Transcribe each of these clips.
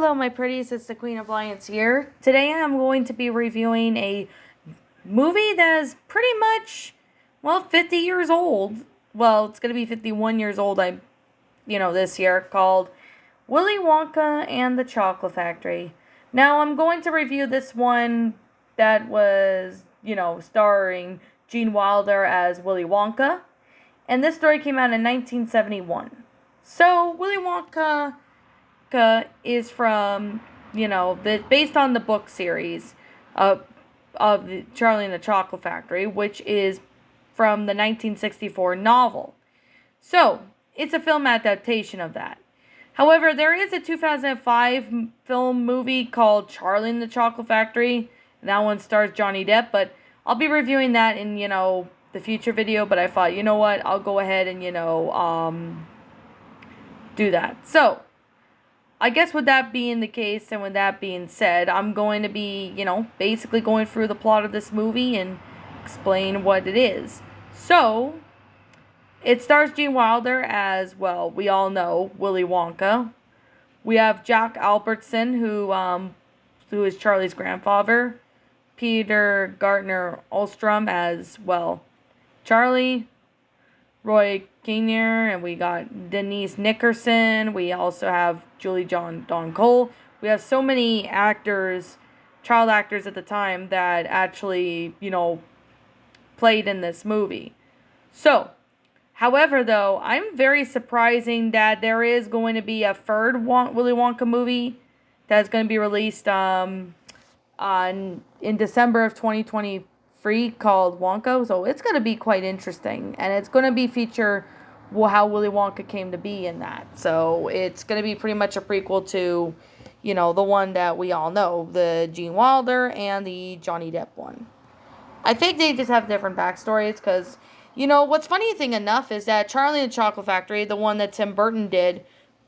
Hello, my pretties. It's the Queen of Lions here. Today I'm going to be reviewing a movie that is pretty much, 50 years old. Well, it's going to be 51 years old, this year, called Willy Wonka and the Chocolate Factory. Now, I'm going to review this one that was, starring Gene Wilder as Willy Wonka. And this story came out in 1971. So, Willy Wonka is from, based on the book series of the Charlie and the Chocolate Factory, which is from the 1964 novel. So, it's a film adaptation of that. However, there is a 2005 film movie called Charlie and the Chocolate Factory. And that one stars Johnny Depp, but I'll be reviewing that in, the future video. But I thought, you know what, I'll go ahead and, do that. So, I guess with that being the case and with that being said, I'm going to be, basically going through the plot of this movie and explain what it is. So, it stars Gene Wilder as, well, we all know, Willy Wonka. We have Jack Albertson, who is Charlie's grandfather. Peter Gardner Ostrom as, well, Charlie. Roy Kinnear, and we got Denise Nickerson. We also have Julie Dawn Cole. We have so many actors, child actors at the time, that actually, played in this movie. So, however, though, I'm very surprising that there is going to be a third Willy Wonka movie that's going to be released in December of 2023 called Wonka. So it's going to be quite interesting, and it's going to be feature how Willy Wonka came to be in that. So it's going to be pretty much a prequel to, the one that we all know, the Gene Wilder and the Johnny Depp one. I think they just have different backstories because, what's funny thing enough is that Charlie and the Chocolate Factory, the one that Tim Burton did,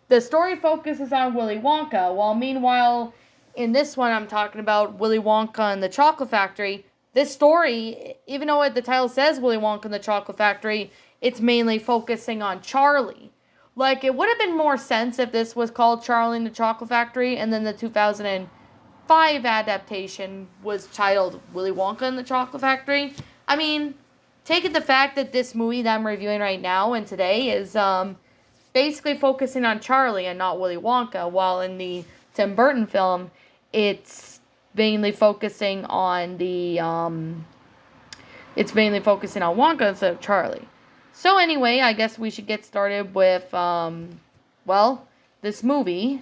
the story focuses on Willy Wonka, while meanwhile in this one I'm talking about Willy Wonka and the Chocolate Factory. This story, even though the title says Willy Wonka and the Chocolate Factory, it's mainly focusing on Charlie. Like, it would have been more sense if this was called Charlie and the Chocolate Factory, and then the 2005 adaptation was titled Willy Wonka and the Chocolate Factory. I mean, take the fact that this movie that I'm reviewing right now and today is basically focusing on Charlie and not Willy Wonka, while in the Tim Burton film, it's mainly focusing on Wonka instead of Charlie. So anyway, I guess we should get started with, this movie.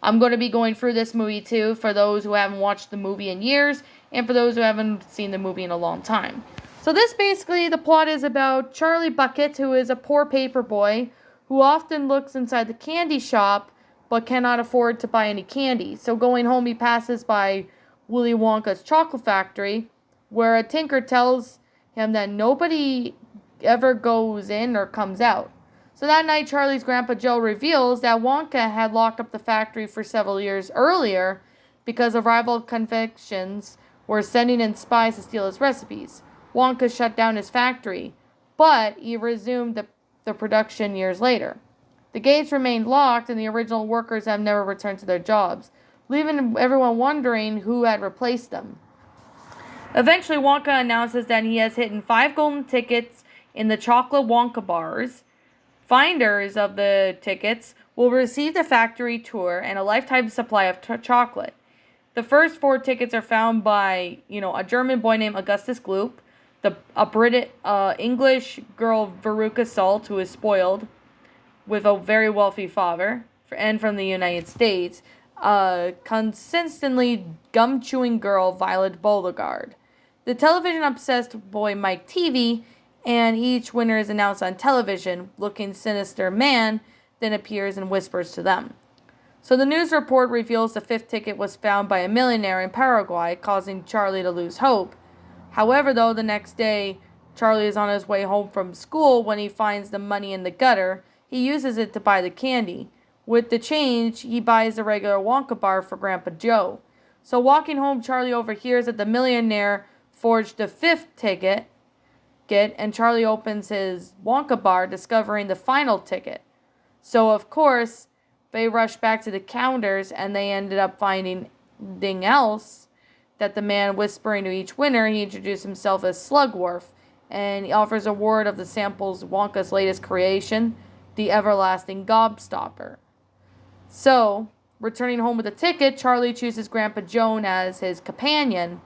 I'm going to be going through this movie too for those who haven't watched the movie in years and for those who haven't seen the movie in a long time. So this basically, the plot is about Charlie Bucket, who is a poor paper boy who often looks inside the candy shop but cannot afford to buy any candy. So going home, he passes by Willy Wonka's chocolate factory, where a tinker tells him that nobody ever goes in or comes out. So that night, Charlie's grandpa Joe reveals that Wonka had locked up the factory for several years earlier because of rival convictions were sending in spies to steal his recipes. Wonka shut down his factory, but he resumed the production years later. The gates remained locked, and the original workers have never returned to their jobs, leaving everyone wondering who had replaced them. Eventually, Wonka announces that he has hidden 5 golden tickets in the chocolate Wonka bars. Finders of the tickets will receive the factory tour and a lifetime supply of chocolate. The first 4 tickets are found by, a German boy named Augustus Gloop, a British English girl Veruca Salt, who is spoiled with a very wealthy father, and from the United States, consistently gum-chewing girl Violet Beauregard, the television-obsessed boy Mike TV, and each winner is announced on television. Looking sinister man then appears and whispers to them. So the news report reveals the 5th ticket was found by a millionaire in Paraguay, causing Charlie to lose hope. However, though, the next day, Charlie is on his way home from school when he finds the money in the gutter. He uses it to buy the candy. With the change, he buys a regular Wonka bar for Grandpa Joe. So walking home, Charlie overhears that the millionaire forged the 5th ticket, and Charlie opens his Wonka bar, discovering the final ticket. So, of course, they rushed back to the counters and they ended up finding else that the man whispering to each winner, he introduced himself as Slugworth, and he offers a word of the samples Wonka's latest creation, the everlasting gobstopper. So, returning home with a ticket, Charlie chooses Grandpa Joan as his companion,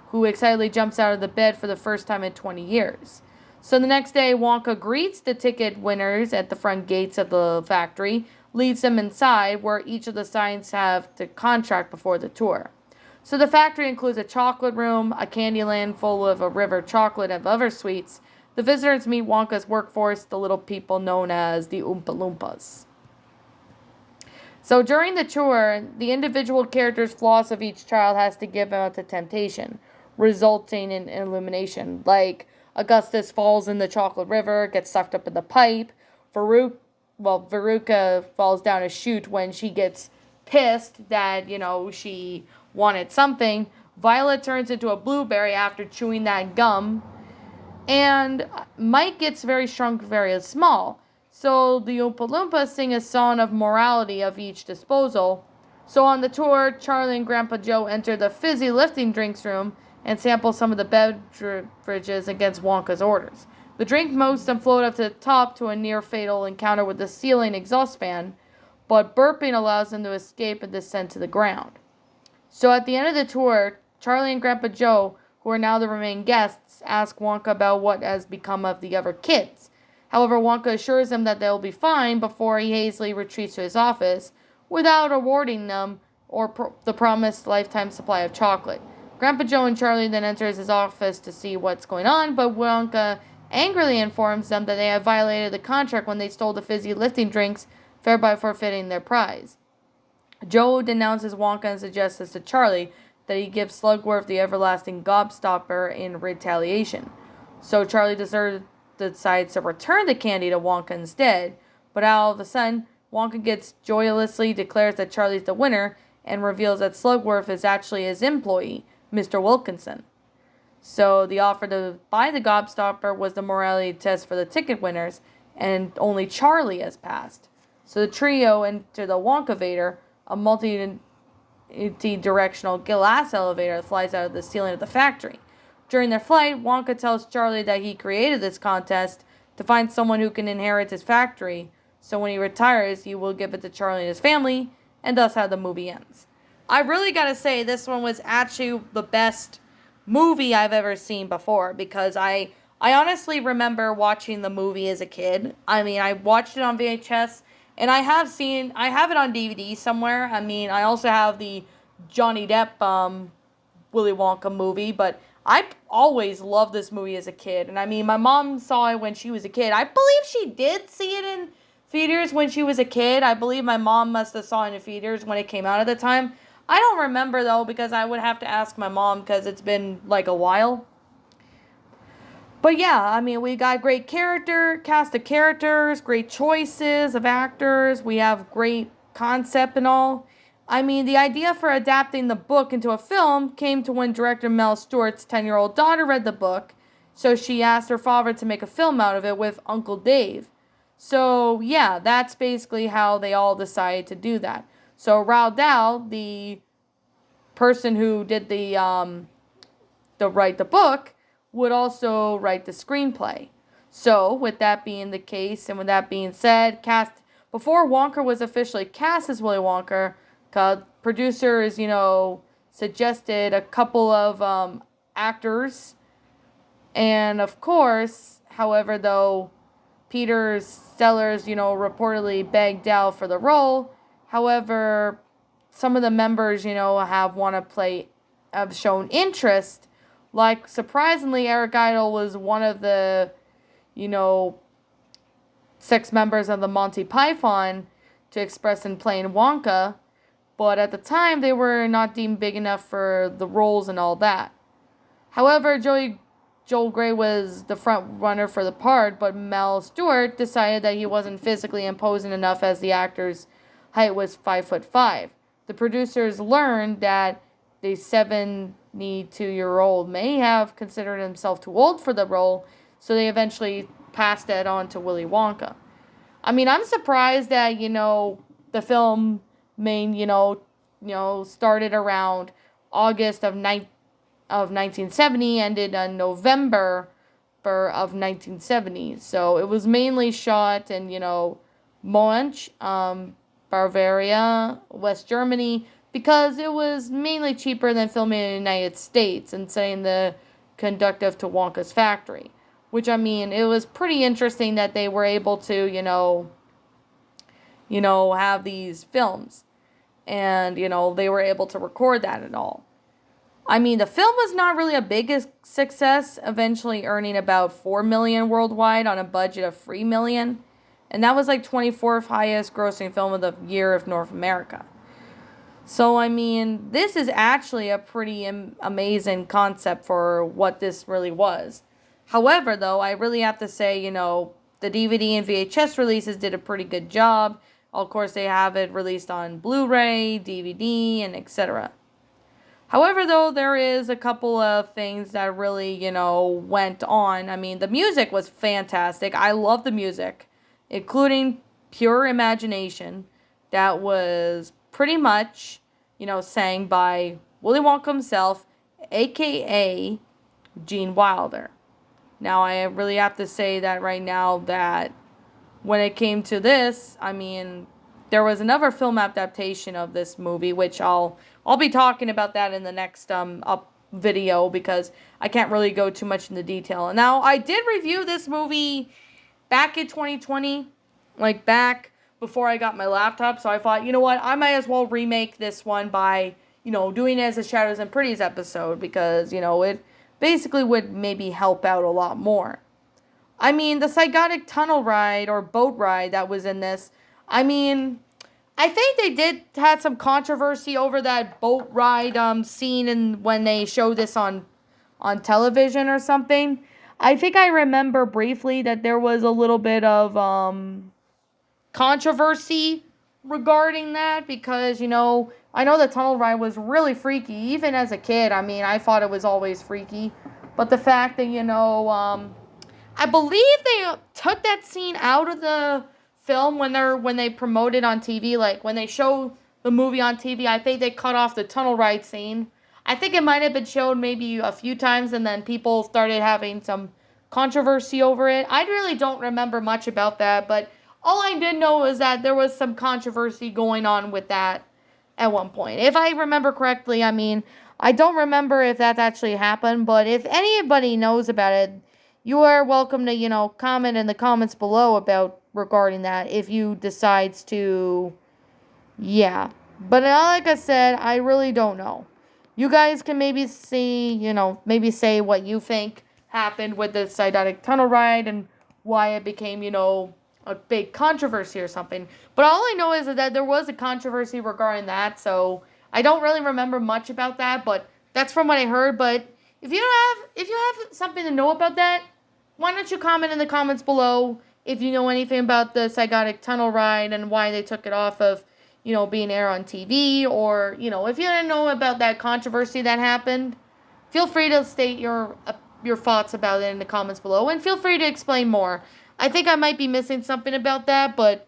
who excitedly jumps out of the bed for the first time in 20 years. So the next day, Wonka greets the ticket winners at the front gates of the factory, leads them inside where each of the signs have to contract before the tour. So the factory includes a chocolate room, a candy land full of a river chocolate and other sweets. The visitors meet Wonka's workforce, the little people known as the Oompa Loompas. So during the tour, the individual character's flaws of each child has to give out to temptation, resulting in illumination. Like Augustus falls in the chocolate river, gets sucked up in the pipe. Veruca falls down a chute when she gets pissed that, she wanted something. Violet turns into a blueberry after chewing that gum. And Mike gets very shrunk, very small. So the Oompa Loompas sing a song of morality of each disposal. So on the tour, Charlie and Grandpa Joe enter the fizzy lifting drinks room and sample some of the beverages against Wonka's orders. The drink moves them float up to the top to a near-fatal encounter with the ceiling exhaust fan, but burping allows them to escape and descend to the ground. So at the end of the tour, Charlie and Grandpa Joe, who are now the remaining guests, ask Wonka about what has become of the other kids. However, Wonka assures them that they'll be fine before he hastily retreats to his office without awarding them the promised lifetime supply of chocolate. Grandpa Joe and Charlie then enters his office to see what's going on, but Wonka angrily informs them that they have violated the contract when they stole the fizzy lifting drinks, thereby forfeiting their prize. Joe denounces Wonka and suggests to Charlie that he gives Slugworth the everlasting gobstopper in retaliation. So Charlie decides to return the candy to Wonka instead, but all of a sudden, Wonka gets joyously declares that Charlie's the winner and reveals that Slugworth is actually his employee, Mr. Wilkinson. So the offer to buy the gobstopper was the morality test for the ticket winners, and only Charlie has passed. So the trio enter the Wonkavator, a multi-directional glass elevator that flies out of the ceiling of the factory. During their flight, Wonka tells Charlie that he created this contest to find someone who can inherit his factory, so when he retires, he will give it to Charlie and his family, and thus how the movie ends. I really gotta say, this one was actually the best movie I've ever seen before, because I honestly remember watching the movie as a kid. I mean, I watched it on VHS, and I have it on DVD somewhere. I mean, I also have the Johnny Depp Willy Wonka movie, but I always loved this movie as a kid. And I mean, my mom saw it when she was a kid. I believe she did see it in theaters when she was a kid. I believe my mom must have saw it in theaters when it came out at the time. I don't remember, though, because I would have to ask my mom because it's been like a while. But yeah, I mean, we got great cast of characters, great choices of actors. We have great concept and all. I mean, the idea for adapting the book into a film came to when director Mel Stewart's 10-year-old daughter read the book, so she asked her father to make a film out of it with Uncle Dave. So yeah, that's basically how they all decided to do that. So Roald Dahl, the person who did write the book, would also write the screenplay. So, with that being the case, and with that being said, before Wonka was officially cast as Willy Wonka, producers, suggested a couple of actors. And of course, however, though, Peter Sellers, reportedly begged Dahl for the role. However, some of the members, have shown interest. Like, surprisingly, Eric Idle was one of the, 6 members of the Monty Python to express in playing Wonka. But at the time, they were not deemed big enough for the roles and all that. However, Joel Grey was the front runner for the part, but Mel Stewart decided that he wasn't physically imposing enough as the actor's height was 5'5". The producers learned that the 72-year-old may have considered himself too old for the role, so they eventually passed that on to Willy Wonka. I mean, I'm surprised that, the film started around August of 1970, ended in November of 1970. So it was mainly shot in, Munich, Bavaria, West Germany, because it was mainly cheaper than filming in the United States and setting the conductive to Wonka's factory. Which, I mean, it was pretty interesting that they were able to, have these films. And, they were able to record that and all. I mean, the film was not really a big success, eventually earning about $4 million worldwide on a budget of $3 million. And that was like 24th highest grossing film of the year of North America. So, I mean, this is actually a pretty amazing concept for what this really was. However, though, I really have to say, the DVD and VHS releases did a pretty good job. Of course, they have it released on Blu-ray, DVD, and etc. However, though, there is a couple of things that really, went on. I mean, the music was fantastic. I love the music, including Pure Imagination. That was pretty much, sang by Willy Wonka himself, a.k.a. Gene Wilder. Now, I really have to say that right now that when it came to this, I mean, there was another film adaptation of this movie, which I'll be talking about that in the next video because I can't really go too much into detail. Now, I did review this movie back in 2020, like back before I got my laptop, so I thought, you know what, I might as well remake this one by, doing it as a Shadows and Pretties episode because, it basically would maybe help out a lot more. I mean, the psychotic tunnel ride or boat ride that was in this, I mean, I think they did have some controversy over that boat ride scene and when they showed this on television or something. I think I remember briefly that there was a little bit of controversy regarding that because, I know the tunnel ride was really freaky. Even as a kid, I mean, I thought it was always freaky. But the fact that, I believe they took that scene out of the film when they promote it on TV. Like, when they show the movie on TV, I think they cut off the tunnel ride scene. I think it might have been shown maybe a few times, and then people started having some controversy over it. I really don't remember much about that, but all I did know is that there was some controversy going on with that at one point. If I remember correctly, I mean, I don't remember if that actually happened, but if anybody knows about it, you are welcome to, comment in the comments below about regarding that if you decides to, yeah. But like I said, I really don't know. You guys can maybe see, maybe say what you think happened with the psychotic tunnel ride and why it became, a big controversy or something. But all I know is that there was a controversy regarding that, so I don't really remember much about that, but that's from what I heard. But if you have something to know about that, why don't you comment in the comments below if you know anything about the psychotic tunnel ride and why they took it off of, being aired on TV, or, if you didn't know about that controversy that happened, feel free to state your thoughts about it in the comments below, and feel free to explain more. I think I might be missing something about that, but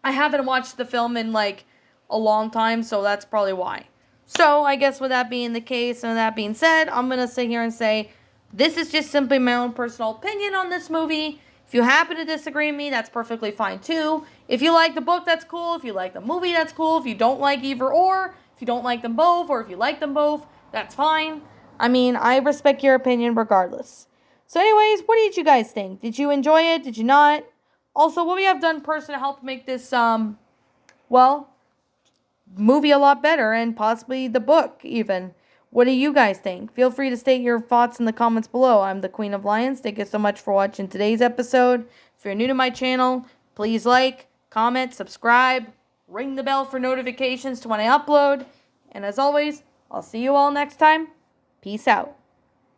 I haven't watched the film in, like, a long time, so that's probably why. So, I guess with that being the case, and that being said, I'm going to sit here and say, this is just simply my own personal opinion on this movie. If you happen to disagree with me, that's perfectly fine too. If you like the book, that's cool. If you like the movie, that's cool. If you don't like either or, if you don't like them both, or if you like them both, that's fine. I mean, I respect your opinion regardless. So anyways, what did you guys think? Did you enjoy it? Did you not? Also, what we have done personally to help make this, movie a lot better, and possibly the book even. What do you guys think? Feel free to state your thoughts in the comments below. I'm the Queen of Lions. Thank you so much for watching today's episode. If you're new to my channel, please like, comment, subscribe, ring the bell for notifications to when I upload. And as always, I'll see you all next time. Peace out.